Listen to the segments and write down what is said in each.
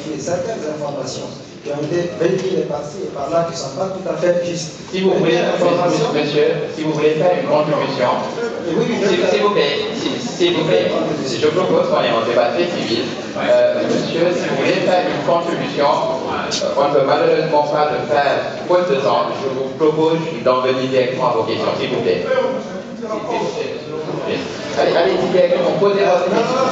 rectifier certaines informations qui ont été véhiculées par-ci et par-là, qui ne sont pas tout à fait justes. Si vous voulez, monsieur, si vous voulez faire une contribution, s'il vous plaît, je propose qu'on ait un débat très civil. Monsieur, si vous voulez faire une contribution, on ne peut malheureusement pas le faire faute de temps. Je vous propose d'en venir directement à vos questions, s'il vous plaît. Allez, directement, posez votre question. Non,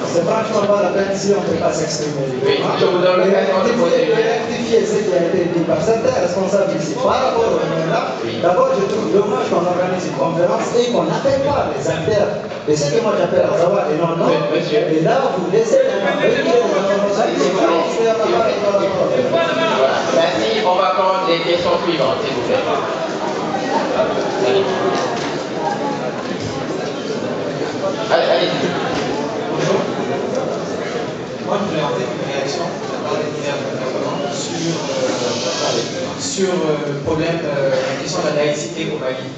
c'est franchement pas la peine si on ne peut pas s'exprimer. Oui, je vous donne l'occasion de poser une question. Rectifier ce qui a été dit par certains responsables ici par rapport au là. D'abord, je trouve dommage qu'on organise une conférence et qu'on n'appelle pas les acteurs. Et ce que moi j'appelle à savoir, et non, et là, vous laissez les Voilà, merci. On va prendre les questions suivantes, s'il vous plaît. Allez. Bonjour. Moi, je voulais en fait une réaction de la part des divers intervenants sur le problème, la question de la laïcité au Mali.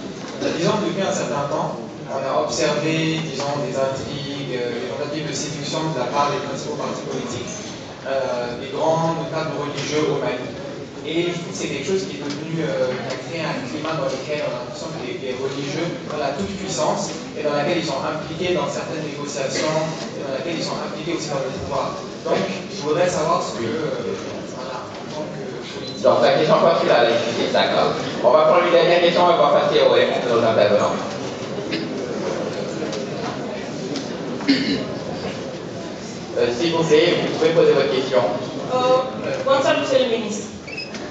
Disons que depuis un certain temps, on a observé, disons, des intrigues, des tentatives de séduction de la part des principaux partis politiques, des grands notables religieux au Mali. Et je trouve que c'est quelque chose qui est devenu, qui a créé un climat dans lequel on a l'impression que les religieux ont la toute puissance et dans laquelle ils sont impliqués dans certaines négociations et dans laquelle ils sont impliqués aussi dans le pouvoir. Donc, je voudrais savoir ce que, voilà, en tant que politique. Donc, la question porte sur la laïcité, d'accord. On va prendre une dernière question et on va passer aux réponses de nos intervenants. S'il vous plaît, vous pouvez poser votre question. Bonsoir, monsieur le ministre.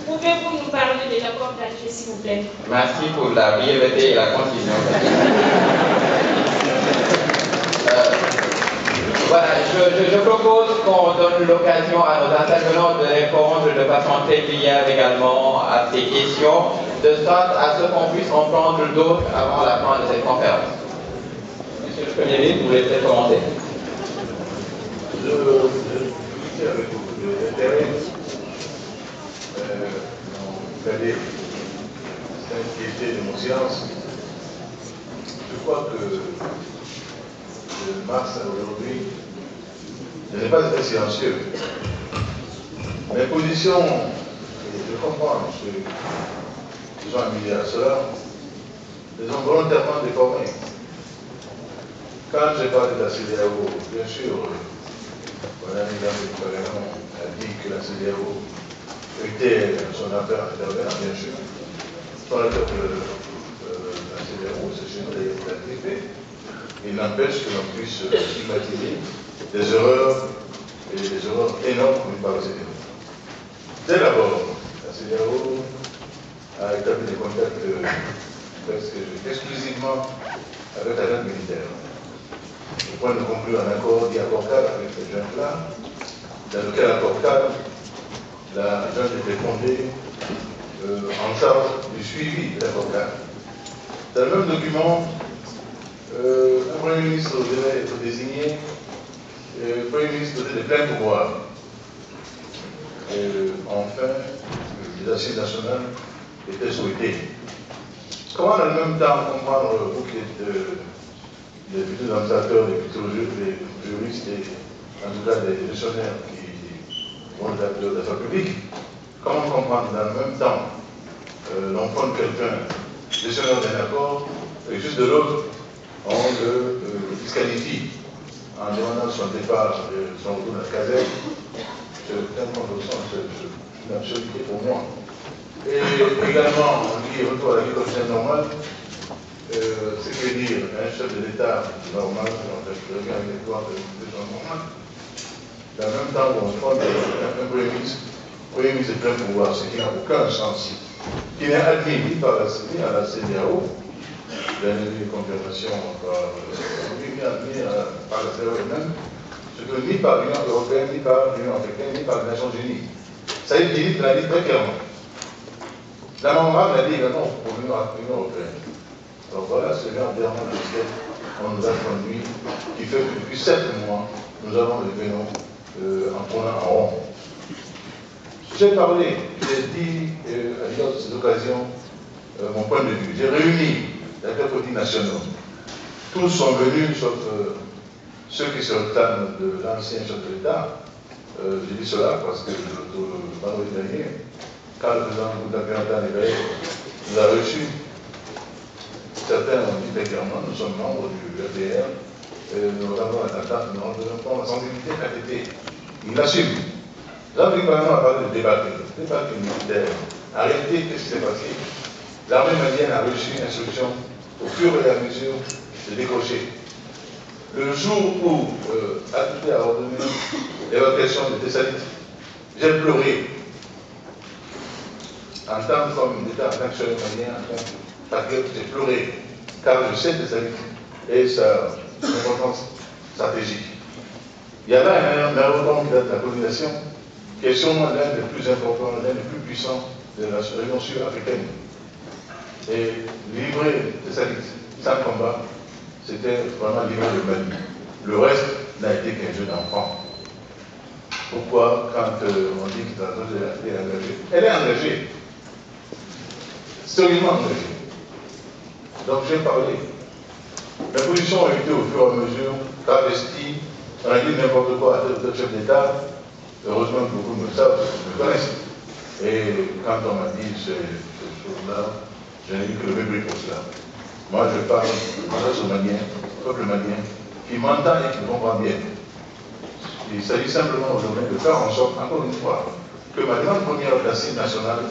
Pouvez-vous nous parler de l'accord d'Alger, s'il vous plaît? Merci pour la brièveté et la concision. Voilà, je propose qu'on donne l'occasion à nos intervenants de répondre de façon très claire également à ces questions, de sorte à ce qu'on puisse en prendre d'autres avant la fin de cette conférence. Monsieur le Premier ministre, vous voulez peut-être commenter? Je suis avec beaucoup d'intérêt. Vous allez s'inquiéter de mon silence. Je crois que de mars à aujourd'hui, je n'ai pas été silencieux. Mes positions, et je comprends, ils ont un milliard cela, les ont volontairement déformées. Quand j'ai parlé de la CEDEAO, bien sûr, mon ami Jean-Luc a dit que la CEDEAO était son affaire intérieure, bien sûr. Son affaire de la CEDEAO, c'est chez nous l'activité. Il n'empêche que l'on puisse stigmatiser des erreurs, et des erreurs énormes commises par la CEDEAO. Dès d'abord, la CEDEAO a établi des contacts presque exclusivement avec la junte militaire. Au point de conclure un accord dit accord cadre avec ces juntes-là, dans lequel accord cadre, la junte était fondée en charge du suivi de l'accord cadre. Dans le même document, un Premier ministre devait être désigné, le Premier ministre donnait de pleins pouvoirs. Enfin, les assises nationales étaient souhaitées. Comment en même temps comprendre, vous qui êtes des futurs administrateurs, des futurs juristes et en tout cas des gestionnaires qui vont être acteurs d'affaires publiques, comment comprendre dans le même temps l'on prend quelqu'un, gestionnaire d'un accord, et juste de l'autre, on le disqualifie en demandant son départ, son retour dans la caserne. C'est une absurdité pour moi. Et également, on dit retour à la vie quotidienne normale. Ce que veut dire un chef de l'État normal, je reviens avec l'histoire de gens normaux. En même temps, on prend un Premier ministre de plein pouvoir, ce qui n'a aucun sens, qui n'est admis ni par la CEDEAO, bien évidemment, confirmation ni par la CEDEAO elle-même, ce que ni par l'Union européenne, ni par l'Union africaine, ni par les Nations unies. Ça y est, il l'a dit très clairement. La maman l'a dit également pour l'Union européenne. Alors voilà ce genre d'erreur qu'on nous a conduit, qui fait que depuis 7 mois, nous avons le vénom en tournant en rond. J'ai parlé, j'ai dit à diverses occasions mon point de vue. J'ai réuni les acteurs politiques nationaux. Tous sont venus, sauf ceux qui se réclament de l'ancien chef de l'État, Je dis cela parce que le vendredi dernier, quand le président Bouddha nous a reçus, certains ont dit très clairement, nous sommes membres du RDR, nous avons la sensibilité RTT. Il l'assume. Jean-Philippe Parlement a parlé de débat militaire. En réalité, qu'est-ce qui s'est passé? L'armée malienne a reçu une instruction au fur et à mesure de décrocher. Le jour où Atouté a ordonné l'évacuation de Tessalit, j'ai pleuré en tant qu'homme d'État, en tant que chef malien, en tant que patriote, j'ai pleuré, car je sais Tessalit et sa importance stratégique. Il y a là un aérodrome de la colonisation qui est sûrement l'un des plus importants, l'un des plus puissants de la région sud-africaine. Et livrer Tessalit sans combat, c'était vraiment livrer le Mali. Le reste n'a été qu'un jeu d'enfant. Pourquoi, quand on dit que la zone est engagée, elle est engagée, sérieusement engagée. Donc j'ai parlé. Mes positions ont été au fur et à mesure travesties. On a dit n'importe quoi à tel chef d'État. Heureusement que beaucoup me savent, me connaissent. Et quand on m'a dit ces choses-là, je n'ai eu que le mépris pour cela. Moi, je parle aux Maliens, au peuple malien, qui m'entend et qui comprend bien. Il s'agit simplement aujourd'hui de faire en sorte, encore une fois, que ma grande première d'assises nationale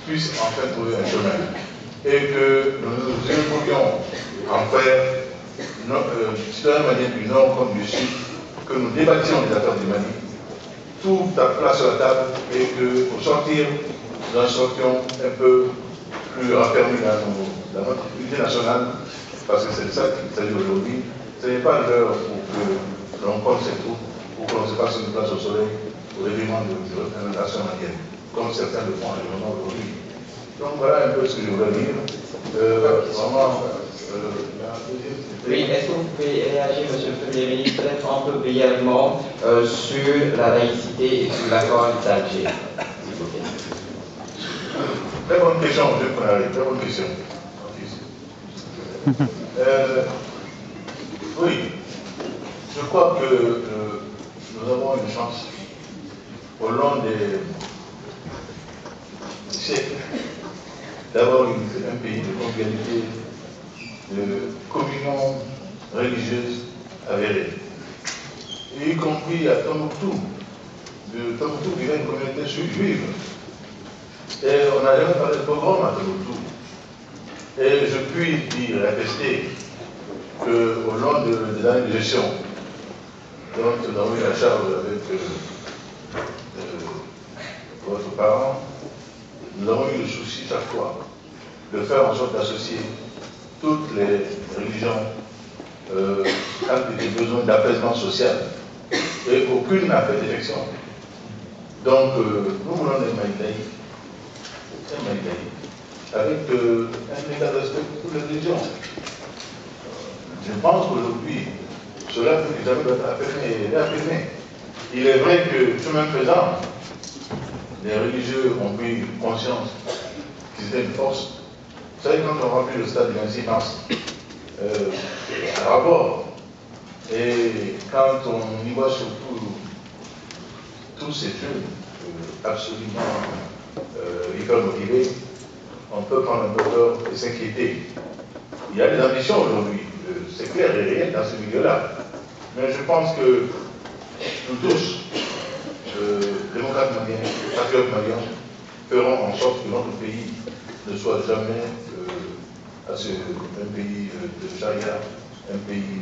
puisse enfin trouver un chemin. Et que nous évoluions en faire, citoyens maliens du Nord comme du Sud, que nous débattions des affaires du Mali, tout à place sur la table, et que pour sortir, nous en sortions un peu plus raffermis dans notre unité nationale, parce que c'est de ça qu'il s'agit aujourd'hui. Ce n'est pas l'heure pour que l'on compte ses troupes, pour que l'on se fasse une place au soleil, au détriment de représentation malienne, comme certains le font actuellement aujourd'hui. Donc voilà un peu ce que je voulais dire. Oui, est-ce que vous pouvez réagir, Monsieur le Premier ministre, peut-être un peu brièvement sur la laïcité et sur l'accord d'Alger, s'il vous plaît? Très bonne question, M. Konaré, très bonne question. Oui, je crois que nous avons une chance au long des siècles d'avoir un pays de convivialité, de communion religieuse avérée, y compris à Tombouctou. De Tombouctou vivait une communauté juive. Et on n'a jamais parlé de pogrom à Tombouctou. Et je puis dire, attester, qu'au long des années de gestion, dont nous avons eu la charge avec votre parent, nous avons eu le souci chaque fois de faire en sorte d'associer toutes les religions quand il y a besoin d'apaisement social, et aucune n'a fait détection. Donc, nous voulons des Maïdaïs, avec un état de respect pour toutes les religions. Je pense qu'aujourd'hui, cela peut jamais être affirmé. Il est vrai que, chemin faisant, les religieux ont pris conscience qu'ils étaient une force. Vous savez, quand on remplit le stade du 26 mars, à rapport, et quand on y voit surtout tous ces jeunes absolument hyper motivés, on peut prendre un peu peur et s'inquiéter. Il y a des ambitions aujourd'hui, c'est clair et réel dans ce milieu-là. Mais je pense que nous tous, démocrates maliens, patriotes maliens, ferons en sorte que notre pays ne soit jamais un pays de charia, un pays